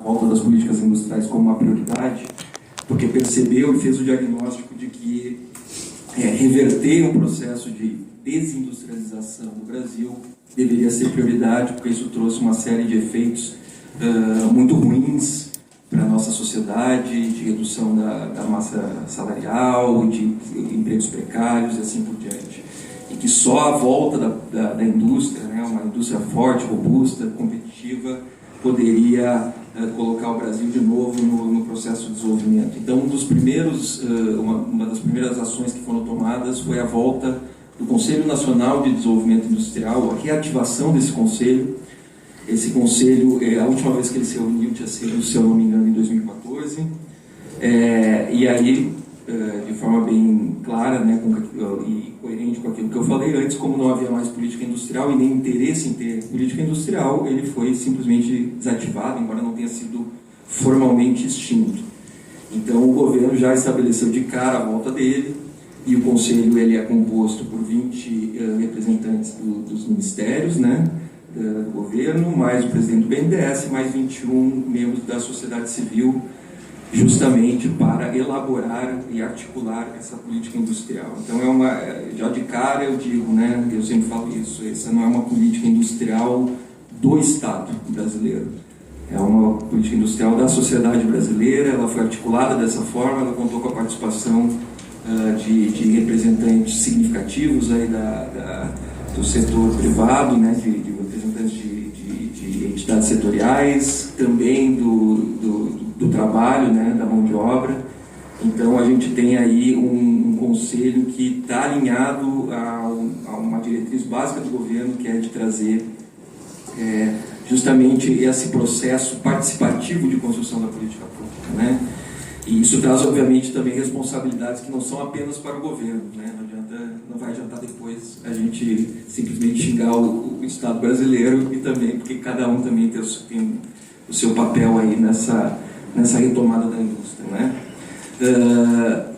a volta das políticas industriais como uma prioridade, porque percebeu e fez o diagnóstico de que reverter um processo de desindustrialização do Brasil deveria ser prioridade, porque isso trouxe uma série de efeitos muito ruins para a nossa sociedade, de redução da massa salarial, de empregos precários e assim por diante. E que só a volta da indústria, né, uma indústria forte, robusta, competitiva, poderia colocar o Brasil de novo no processo de desenvolvimento. Então, uma das primeiras ações que foram tomadas foi a volta do Conselho Nacional de Desenvolvimento Industrial, a reativação desse conselho. Esse conselho, a última vez que ele se reuniu tinha sido, se eu não me engano, em 2014. E aí, de forma bem clara, né, e coerente com aquilo que eu falei antes, como não havia mais política industrial e nem interesse em ter política industrial, ele foi simplesmente desativado, embora não tenha sido formalmente extinto. Então, o governo já estabeleceu de cara a volta dele, e o conselho ele é composto por 20 representantes dos ministérios, né, do governo, mais o presidente do BNDES, mais 21 membros da sociedade civil, justamente para elaborar e articular essa política industrial. Então, já de cara eu digo, né, eu sempre falo isso, essa não é uma política industrial do Estado brasileiro, é uma política industrial da sociedade brasileira. Ela foi articulada dessa forma, ela contou com a participação de representantes significativos aí do setor privado, né, de representantes de entidades setoriais, também do trabalho, né, da mão de obra. Então, a gente tem aí um conselho que está alinhado a uma diretriz básica do governo, que é de trazer justamente esse processo participativo de construção da política pública, né? E isso traz, obviamente, também responsabilidades que não são apenas para o governo, né? Não vai adiantar depois a gente simplesmente xingar o Estado brasileiro, e também porque cada um também tem o seu papel aí nessa retomada da indústria, né?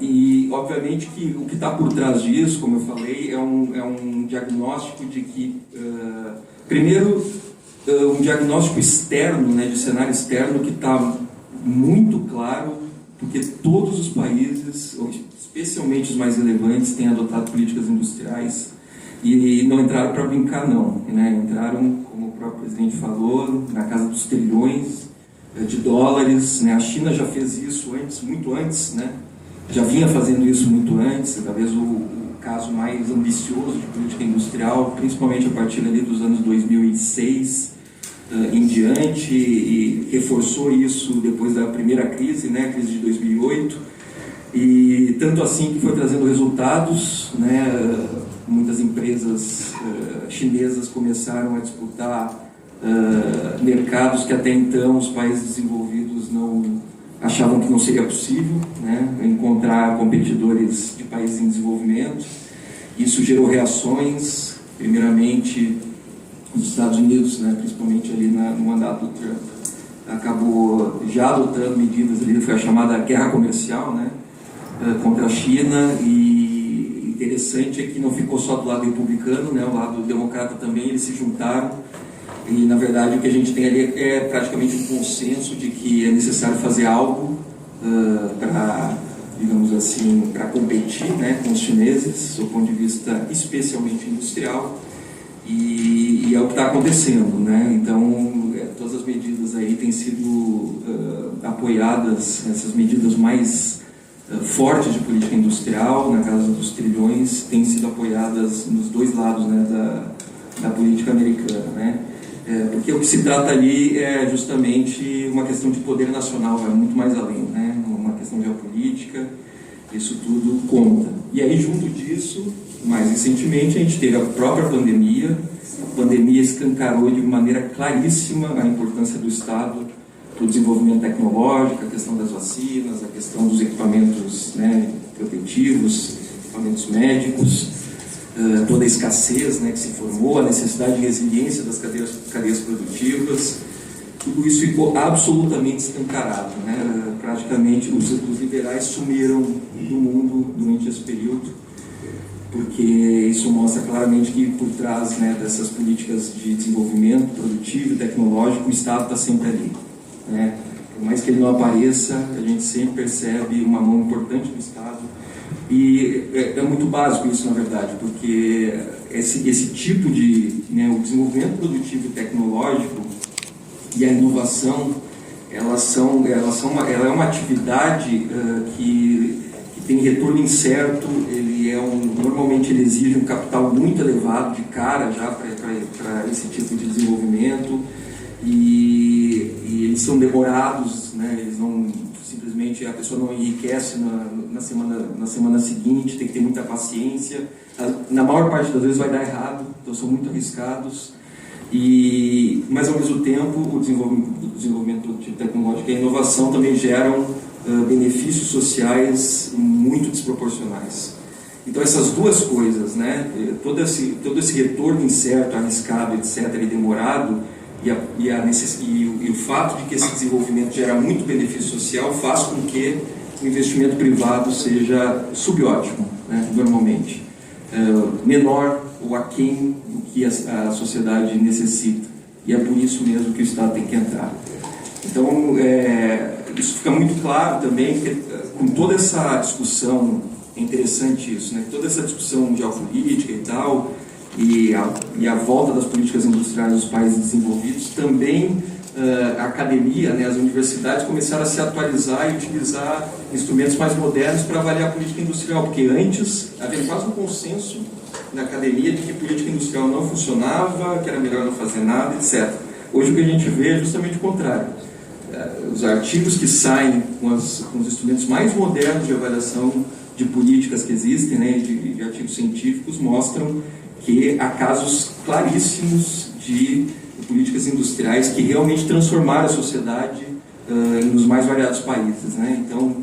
E, obviamente, que o que está por trás disso, como eu falei, é um diagnóstico de que, primeiro, um diagnóstico externo, né, de cenário externo, que está muito claro, porque todos os países, especialmente os mais relevantes, têm adotado políticas industriais e não entraram para brincar, não, né? Entraram, como o próprio presidente falou, na casa dos trilhões de dólares, né? A China já fez isso antes, muito antes, né? Já vinha fazendo isso muito antes, talvez o caso mais ambicioso de política industrial, principalmente a partir ali dos anos 2006 em diante, e reforçou isso depois da primeira crise, né, a crise de 2008, e tanto assim que foi trazendo resultados, né? Muitas empresas chinesas começaram a disputar mercados que até então os países desenvolvidos não achavam que não seria possível, né, encontrar competidores de países em desenvolvimento. Isso gerou reações, primeiramente nos Estados Unidos, né, principalmente ali no mandato do Trump, acabou já adotando medidas ali, foi a chamada guerra comercial, né, contra a China. E interessante é que não ficou só do lado republicano, né, o lado democrata também, eles se juntaram. E, na verdade, o que a gente tem ali é praticamente um consenso de que é necessário fazer algo para, digamos assim, para competir, né, com os chineses, do ponto de vista especialmente industrial, e é o que está acontecendo, né? Então, todas as medidas aí têm sido apoiadas, essas medidas mais fortes de política industrial, na casa dos trilhões, têm sido apoiadas nos dois lados, né, da política americana, né? Porque o que se trata ali é justamente uma questão de poder nacional, vai muito mais além, né? Uma questão geopolítica, isso tudo conta. E aí, junto disso, mais recentemente, a gente teve a própria pandemia. A pandemia escancarou de maneira claríssima a importância do Estado para o desenvolvimento tecnológico, a questão das vacinas, a questão dos equipamentos, né, protetivos, equipamentos médicos, toda a escassez, né, que se formou, a necessidade de resiliência das cadeias produtivas. Tudo isso ficou absolutamente escancarado, né? Praticamente os liberais sumiram do mundo durante esse período, porque isso mostra claramente que por trás, né, dessas políticas de desenvolvimento produtivo e tecnológico, o Estado está sempre ali, né? por mais que ele não apareça, a gente sempre percebe uma mão importante do Estado. E é muito básico isso, na verdade, porque esse tipo de, né, o desenvolvimento produtivo e tecnológico e a inovação, ela é uma atividade que tem retorno incerto. Normalmente ele exige um capital muito elevado de cara já para esse tipo de desenvolvimento, e eles são demorados, né? Eles não simplesmente, a pessoa não enriquece na semana seguinte, tem que ter muita paciência. Na maior parte das vezes vai dar errado, então são muito arriscados. Mas ao mesmo tempo o desenvolvimento produtivo tecnológico e a inovação também geram benefícios sociais muito desproporcionais. Então essas duas coisas, né, todo esse retorno incerto, arriscado, etc., e demorado, e o fato de que esse desenvolvimento gera muito benefício social faz com que o investimento privado seja subótimo, né, normalmente, menor ou aquém do que a sociedade necessita, e é por isso mesmo que o Estado tem que entrar. Então isso fica muito claro também, que com toda essa discussão, é interessante isso, né? Toda essa discussão geopolítica e tal, e a volta das políticas industriais dos países desenvolvidos, também a academia, né, as universidades começaram a se atualizar e utilizar instrumentos mais modernos para avaliar a política industrial, porque antes havia quase um consenso na academia de que política industrial não funcionava, que era melhor não fazer nada, etc. Hoje o que a gente vê é justamente o contrário. Os artigos que saem com os instrumentos mais modernos de avaliação de políticas que existem, né, de artigos científicos, mostram que há casos claríssimos de políticas industriais que realmente transformaram a sociedade nos mais variados países, né? Então,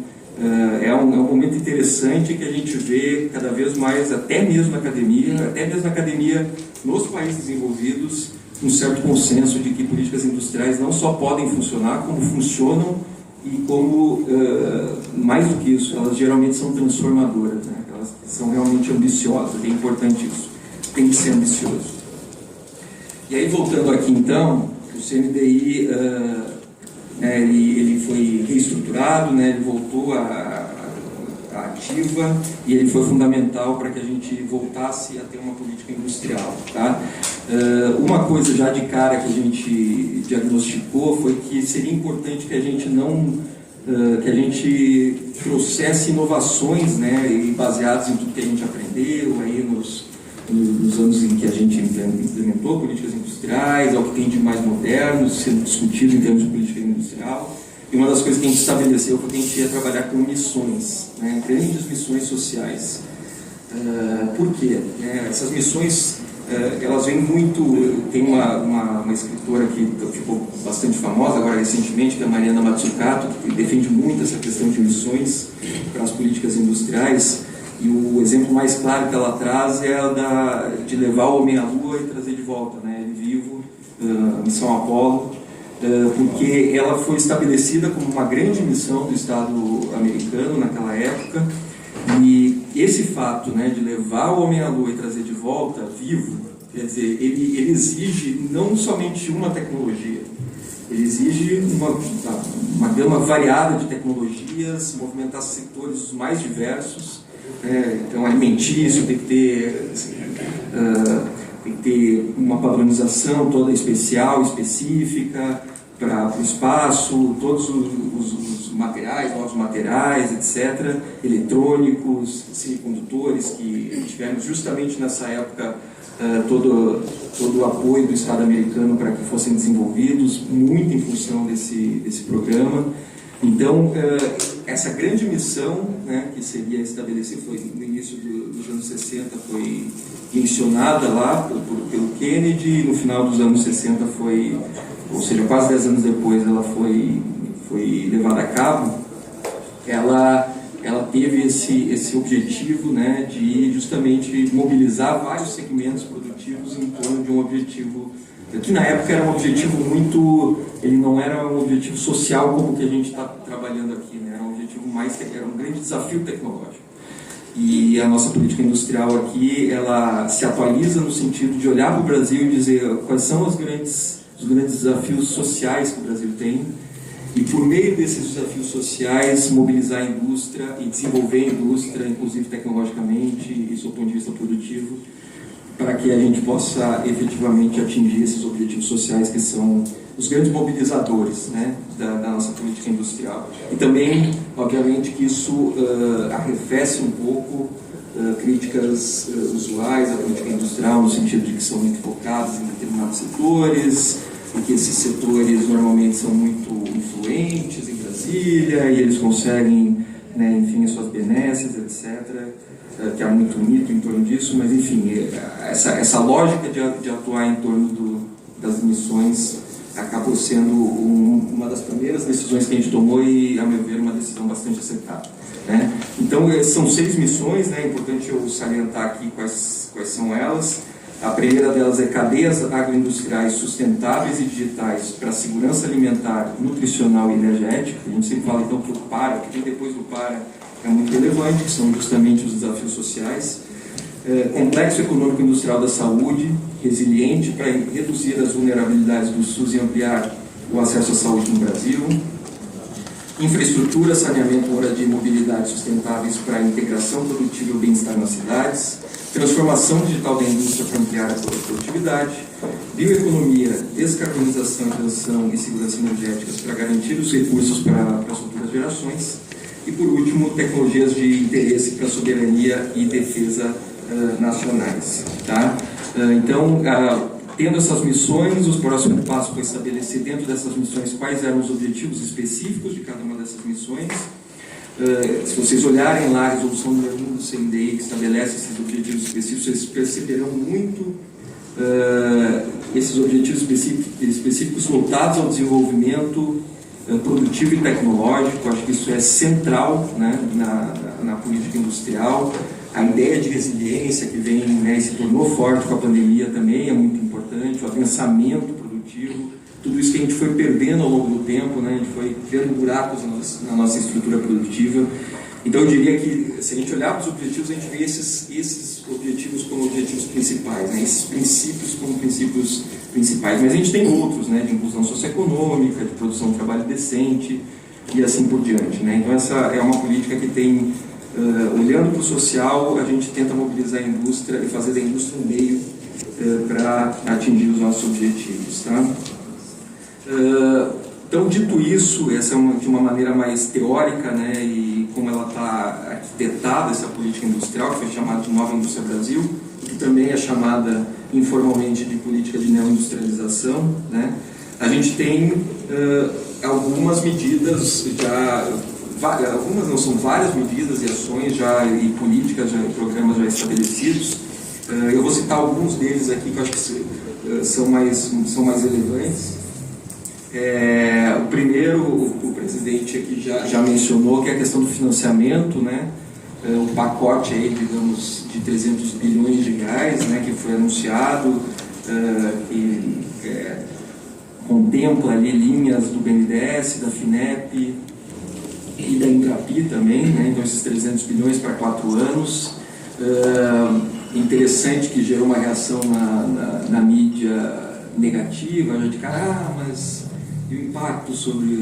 é um momento interessante que a gente vê cada vez mais, até mesmo na academia, nos países desenvolvidos, um certo consenso de que políticas industriais não só podem funcionar, como funcionam, e como, mais do que isso, elas geralmente são transformadoras, né? Elas são realmente ambiciosas, é importante isso, tem que ser ambicioso. E aí, voltando aqui então, o CNDI, ele foi reestruturado, né? Ele voltou à ativa, e ele foi fundamental para que a gente voltasse a ter uma política industrial, tá? Uma coisa já de cara que a gente diagnosticou foi que seria importante que a gente trouxesse inovações, né, e baseadas em tudo que a gente aprendeu aí nos anos em que a gente implementou políticas industriais, ao que tem de mais moderno sendo discutido em termos de política industrial. E uma das coisas que a gente estabeleceu foi que a gente ia trabalhar com missões, né, grandes missões sociais. Por quê? Essas missões, elas vêm muito... Tem uma escritora que ficou bastante famosa agora recentemente, que é a Mariana Mazzucato, que defende muito essa questão de missões para as políticas industriais. E o exemplo mais claro que ela traz é a de levar o homem à Lua e trazer de volta, né, ele vivo, a missão Apollo, porque ela foi estabelecida como uma grande missão do Estado americano naquela época. E esse fato, né, de levar o homem à Lua e trazer de volta vivo, quer dizer, ele exige não somente uma tecnologia, ele exige uma gama variada de tecnologias, movimentar setores os mais diversos. Então, alimentício tem que ter uma padronização toda especial, específica para o espaço, todos os materiais, novos materiais, etc., eletrônicos, semicondutores, que tivemos justamente nessa época todo o apoio do Estado americano para que fossem desenvolvidos, muito em função desse programa. Então, essa grande missão, né, que seria estabelecer, foi no início dos anos 60, foi mencionada lá pelo Kennedy, e no final dos anos 60 foi, ou seja, quase 10 anos depois, ela foi levada a cabo. Ela teve esse objetivo, né, de justamente mobilizar vários segmentos produtivos em torno de um objetivo que na época era um objetivo ele não era um objetivo social como o que a gente está trabalhando aqui, né? Era um objetivo era um grande desafio tecnológico. E a nossa política industrial aqui, ela se atualiza no sentido de olhar para o Brasil e dizer quais são os grandes desafios sociais que o Brasil tem, e, por meio desses desafios sociais, mobilizar a indústria e desenvolver a indústria, inclusive tecnologicamente e do ponto de vista produtivo, para que a gente possa efetivamente atingir esses objetivos sociais que são os grandes mobilizadores, né, da nossa política industrial. E também, obviamente, que isso arrefece um pouco críticas usuais à política industrial, no sentido de que são muito focados em determinados setores, e que esses setores normalmente são muito influentes em Brasília, e eles conseguem, né, enfim, as suas benesses, etc., que há muito mito em torno disso, mas, enfim, essa lógica de atuar em torno das emissões acabou sendo uma das primeiras decisões que a gente tomou e, a meu ver, uma decisão bastante acertada, né? Então, são 6 missões, né? É importante eu salientar aqui quais são elas. A primeira delas é cadeias agroindustriais sustentáveis e digitais para a segurança alimentar, nutricional e energética. A gente sempre fala, então, que o PARA, que vem depois do PARA, é muito relevante, que são justamente os desafios sociais. Complexo econômico industrial da saúde, resiliente para reduzir as vulnerabilidades do SUS e ampliar o acesso à saúde no Brasil. Infraestrutura, saneamento, moradia e mobilidade sustentáveis para a integração produtiva e o bem-estar nas cidades. Transformação digital da indústria para ampliar a produtividade. Bioeconomia, descarbonização, transição e segurança energéticas para garantir os recursos para as futuras gerações. E, por último, tecnologias de interesse para a soberania e defesa nacionais. Tá? Então, tendo essas missões, os próximos passos foi estabelecer dentro dessas missões quais eram os objetivos específicos de cada uma dessas missões. Se vocês olharem lá a resolução número 1 do CNDI, que estabelece esses objetivos específicos, vocês perceberão muito esses objetivos específicos voltados ao desenvolvimento produtivo e tecnológico. Acho que isso é central, né, na política industrial. A ideia de resiliência que vem, né, e se tornou forte com a pandemia também é muito importante. O adensamento produtivo, tudo isso que a gente foi perdendo ao longo do tempo, né, a gente foi criando buracos na nossa estrutura produtiva. Então eu diria que, se a gente olhar para os objetivos, a gente vê esses objetivos como objetivos principais, né, esses princípios como princípios principais. Mas a gente tem outros, né, de inclusão socioeconômica, de produção de trabalho decente e assim por diante, né. Então essa é uma política que tem, olhando para o social, a gente tenta mobilizar a indústria e fazer da indústria um meio para atingir os nossos objetivos, tá? Então, dito isso, essa é de uma maneira mais teórica, né, e como ela está arquitetada, essa política industrial, que foi chamada de Nova Indústria Brasil, que também é chamada informalmente de política de neoindustrialização, né. A gente tem algumas medidas já, algumas não, são várias medidas e ações já, e políticas, já, programas já estabelecidos. Eu vou citar alguns deles aqui que eu acho que são mais relevantes. O primeiro, o presidente aqui já mencionou, que é a questão do financiamento, né? O pacote aí, digamos, de 300 bilhões de reais, né, que foi anunciado, que contempla ali linhas do BNDES, da FINEP e da Embrapi também, né? Então esses 300 bilhões para 4 anos. Interessante que gerou uma reação na mídia negativa, já de cara, mas e o impacto sobre,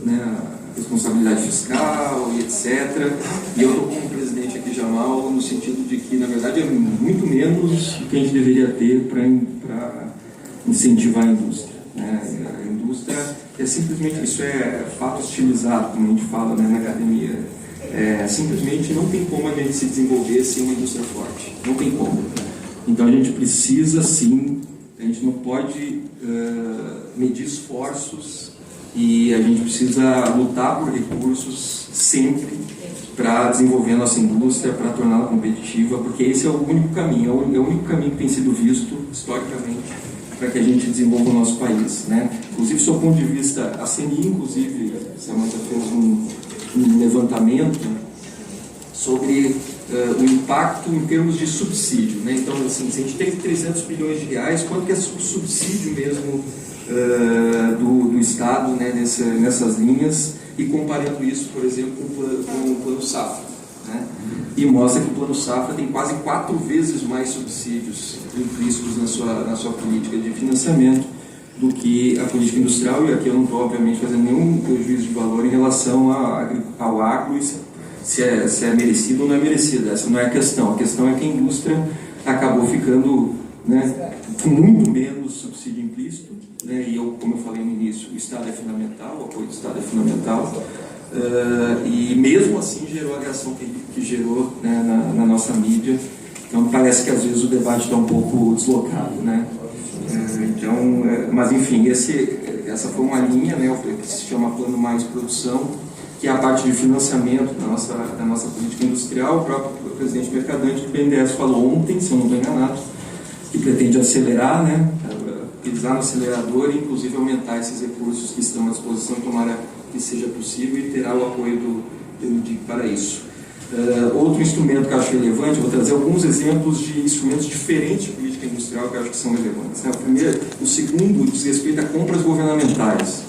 né, a responsabilidade fiscal e etc. E eu estou como presidente aqui, Jamal, no sentido de que, na verdade, é muito menos do que a gente deveria ter para incentivar a indústria, né? A indústria é simplesmente, isso é fato estilizado, como a gente fala, né, na academia. Simplesmente não tem como a gente se desenvolver sem uma indústria forte. Não tem como. Então a gente precisa, sim, a gente não pode medir esforços e a gente precisa lutar por recursos sempre para desenvolver a nossa indústria, para torná-la competitiva, porque esse é o único caminho, é o único caminho que tem sido visto historicamente para que a gente desenvolva o nosso país, né? Inclusive, do seu ponto de vista, a CNI, inclusive, Samantha fez um levantamento sobre o impacto em termos de subsídio, né? Então, assim, se a gente tem 300 bilhões de reais, quanto que é subsídio mesmo do Estado, né, nessas linhas, e comparando isso, por exemplo, com o Plano Safra, né? E mostra que o Plano Safra tem quase 4 vezes mais subsídios implícitos na sua política de financiamento do que a política industrial, e aqui eu não estou, obviamente, fazendo nenhum juízo de valor em relação ao agro, se é merecido ou não é merecido. Essa não é a questão é que a indústria acabou ficando, né, com muito menos subsídio implícito, né, e como eu falei no início, o Estado é fundamental, o apoio do Estado é fundamental, e mesmo assim gerou a reação que gerou, né, na nossa mídia. Então parece que às vezes o debate está um pouco deslocado, né? Mas enfim, essa foi uma linha, né, que se chama Plano Mais Produção, que é a parte de financiamento da nossa política industrial. O próprio presidente Mercadante do BNDES falou ontem, se eu não estou enganado, que pretende acelerar, né, pisar no acelerador e inclusive aumentar esses recursos que estão à disposição, tomara que seja possível, e terá o apoio do MDIC para isso. Outro instrumento que eu acho relevante, vou trazer alguns exemplos de instrumentos diferentes de política industrial que eu acho que são relevantes, né? O segundo diz respeito a compras governamentais.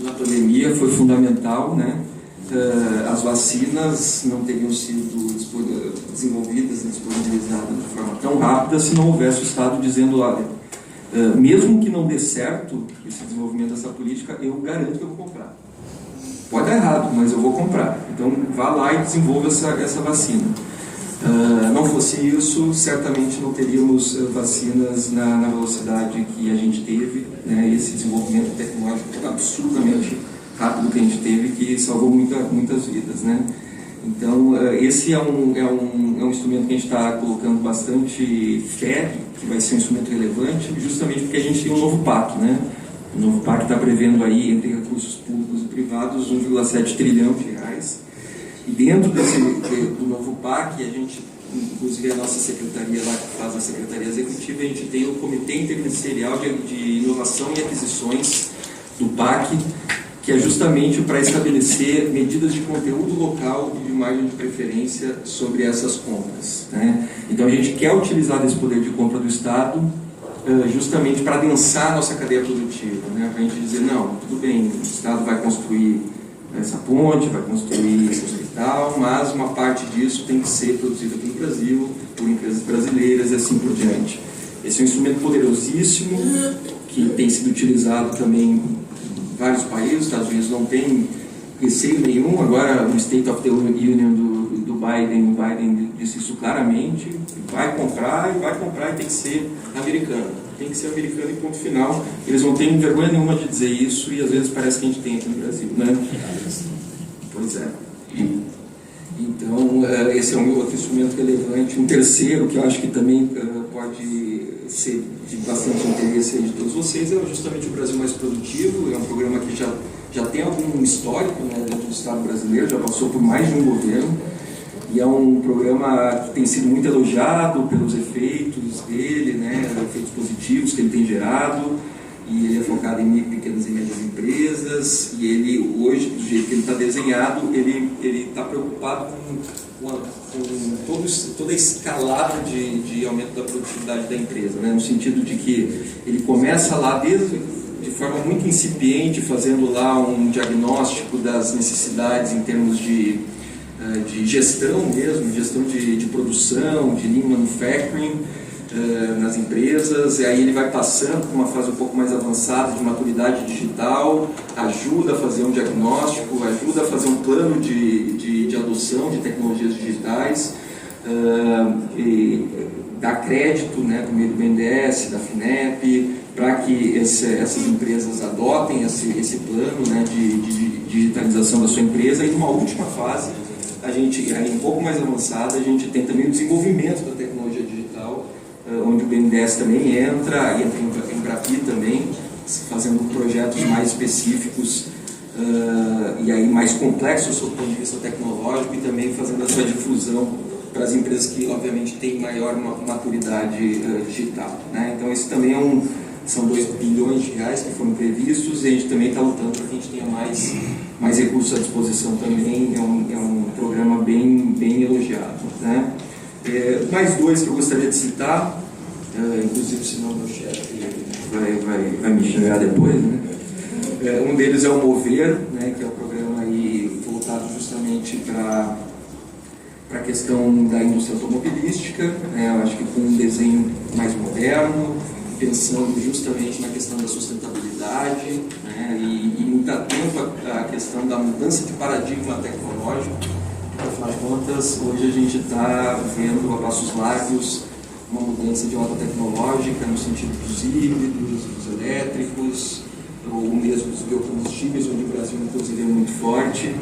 Na pandemia foi fundamental, né? As vacinas não teriam sido desenvolvidas e disponibilizadas de forma tão rápida se não houvesse o Estado dizendo, olha, mesmo que não dê certo esse desenvolvimento dessa política, eu garanto que eu vou comprar. Pode dar errado, mas eu vou comprar. Então, vá lá e desenvolva essa vacina. Não fosse isso, certamente não teríamos vacinas na velocidade que a gente teve, né? Esse desenvolvimento tecnológico absurdamente rápido que a gente teve, que salvou muitas vidas, né? Então, esse é um instrumento que a gente está colocando bastante fé, que vai ser um instrumento relevante, justamente porque a gente tem um novo PAC, né? O novo PAC está prevendo aí, entre recursos públicos e privados, 1,7 trilhão de reais. E dentro do novo PAC, a gente, inclusive a nossa secretaria lá, que faz a Secretaria Executiva, a gente tem o Comitê Interministerial de Inovação e Aquisições do PAC, que é justamente para estabelecer medidas de conteúdo local e de margem de preferência sobre essas compras, né? Então a gente quer utilizar desse poder de compra do Estado justamente para adensar a nossa cadeia produtiva, né? Para a gente dizer, não, tudo bem, o Estado vai construir essa ponte, vai construir esse hospital, mas uma parte disso tem que ser produzida aqui no Brasil, por empresas brasileiras e assim por diante. Esse é um instrumento poderosíssimo, que tem sido utilizado também em vários países. Os Estados Unidos não tem receio nenhum. Agora, no State of the Union do Biden, o Biden disse isso claramente, vai comprar e tem que ser americano. Tem que ser americano e ponto final. Eles não têm vergonha nenhuma de dizer isso, e às vezes parece que a gente tem aqui no Brasil, né? Pois é. Então, esse é um outro instrumento relevante. Um terceiro, que eu acho que também pode ser de bastante interesse de todos vocês, é justamente o Brasil Mais Produtivo. É um programa que já tem algum histórico, né, dentro do Estado brasileiro, já passou por mais de um governo, e é um programa que tem sido muito elogiado pelos efeitos dele, né, efeitos positivos que ele tem gerado, e ele é focado em pequenas e médias empresas, e ele hoje, do jeito que ele está desenhado, ele está preocupado com toda a escalada de aumento da produtividade da empresa, né, no sentido de que ele começa lá de forma muito incipiente, fazendo lá um diagnóstico das necessidades em termos de gestão mesmo, gestão de produção, de lean manufacturing nas empresas, e aí ele vai passando por uma fase um pouco mais avançada de maturidade digital, ajuda a fazer um diagnóstico, ajuda a fazer um plano de adoção de tecnologias digitais, e dá crédito, né, por meio do BNDES, da FINEP, para que essas empresas adotem esse plano, né, de digitalização da sua empresa. E numa última fase, aí um pouco mais avançada, a gente tem também o desenvolvimento da tecnologia digital, onde o BNDES também entra em Embrapi também, fazendo projetos mais específicos e aí mais complexos do ponto de vista tecnológico, e também fazendo a sua difusão para as empresas que, obviamente, têm maior maturidade digital, né? Então, esse também são 2 bilhões de reais que foram previstos, e a gente também está lutando para que a gente tenha mais recursos à disposição também. É um programa bem elogiado, né? Mais 2 que eu gostaria de citar, inclusive senão meu chefe vai me xingar depois, né? Um deles é o Mover, né, que é o programa aí voltado justamente para a questão da indústria automobilística, né? Eu acho que com um desenho mais moderno, pensando justamente na questão da sustentabilidade, né, e muito atento à questão da mudança de paradigma tecnológico. Afinal de contas, hoje a gente está vendo a passos largos uma mudança de rota tecnológica no sentido dos híbridos, dos elétricos, ou mesmo dos biocombustíveis, onde o Brasil inclusive é muito forte.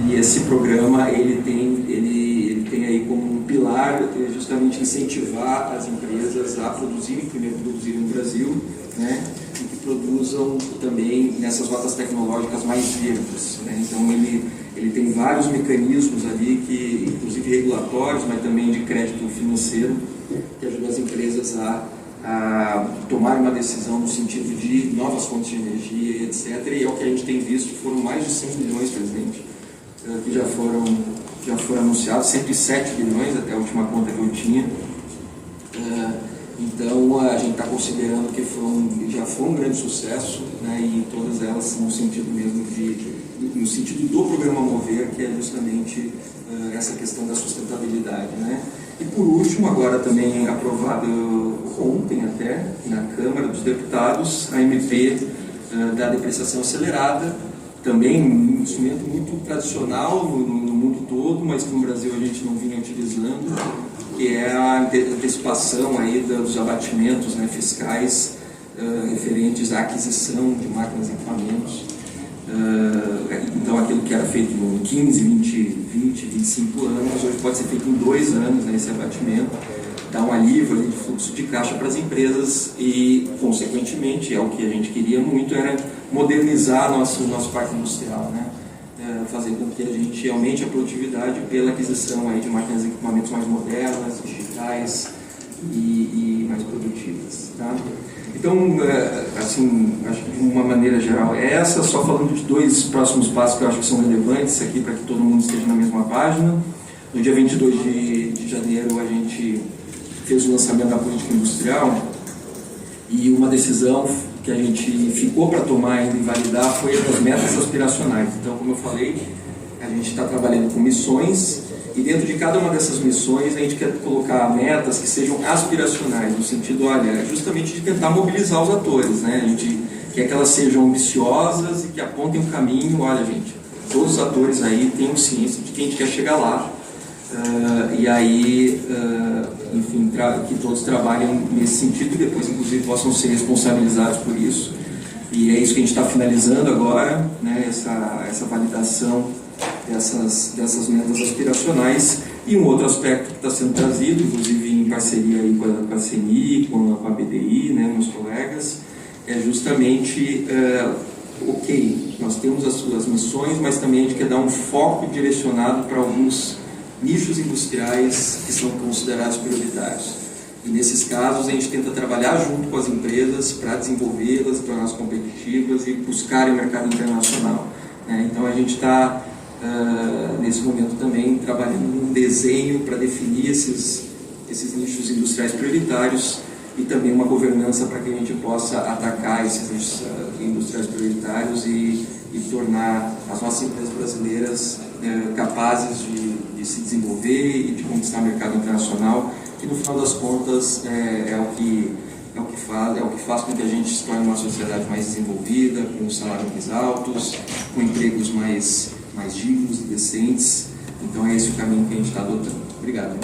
E esse programa ele tem aí como um pilar justamente incentivar as empresas a produzirem, primeiro produzirem no Brasil, né, e que produzam também nessas rotas tecnológicas mais verdes, né. Então ele tem vários mecanismos ali, que inclusive regulatórios, mas também de crédito financeiro, que ajudam as empresas a tomar uma decisão no sentido de novas fontes de energia, etc. E é o que a gente tem visto, foram mais de 100 bilhões, presidente, que já foram anunciados, 107 bilhões até a última conta que eu tinha. Então a gente está considerando que já foi um grande sucesso, né, e todas elas no sentido mesmo no sentido do programa Mover, que é justamente essa questão da sustentabilidade, né. E por último, agora também aprovado ontem até na Câmara dos Deputados, a MP da depreciação acelerada, também um instrumento muito tradicional no mundo todo, mas que no Brasil a gente não vinha utilizando, que é a antecipação aí dos abatimentos, né, fiscais referentes à aquisição de máquinas e equipamentos. Então aquilo que era feito em 15, 20, 25 anos, hoje pode ser feito em 2 anos, né, esse abatimento, dá um alívio ali de fluxo de caixa para as empresas e, consequentemente, é o que a gente queria muito, era modernizar nosso parque industrial, né, fazer com que a gente aumente a produtividade pela aquisição aí de máquinas e equipamentos mais modernas, digitais e mais produtivas, tá? Então, assim, acho que de uma maneira geral é essa, só falando de 2 próximos passos que eu acho que são relevantes aqui para que todo mundo esteja na mesma página. No dia 22 de janeiro a gente fez o lançamento da política industrial e uma decisão que a gente ficou para tomar ainda e validar foi as metas aspiracionais. Então, como eu falei, a gente está trabalhando com missões e dentro de cada uma dessas missões a gente quer colocar metas que sejam aspiracionais, no sentido, olha, justamente de tentar mobilizar os atores, né? A gente quer que elas sejam ambiciosas e que apontem o caminho. Olha, gente, todos os atores aí tenham ciência de que a gente quer chegar lá. E aí, enfim, que todos trabalhem nesse sentido e depois, inclusive, possam ser responsabilizados por isso. E é isso que a gente está finalizando agora, né, essa validação dessas metas aspiracionais. E um outro aspecto que está sendo trazido, inclusive em parceria aí com a CNI, com a BDI, né, meus colegas, é justamente, nós temos as suas missões, mas também a gente quer dar um foco direcionado para alguns nichos industriais que são considerados prioritários. E nesses casos a gente tenta trabalhar junto com as empresas para desenvolvê-las, torná-las competitivas e buscar o mercado internacional, né? Então a gente está nesse momento também trabalhando num desenho para definir esses nichos industriais prioritários e também uma governança para que a gente possa atacar esses nichos industriais prioritários e tornar as nossas empresas brasileiras capazes de se desenvolver e de conquistar o mercado internacional, que no final das contas é o que faz com que a gente se torne uma sociedade mais desenvolvida, com salários mais altos, com empregos mais dignos e decentes. Então é esse o caminho que a gente está adotando. Obrigado.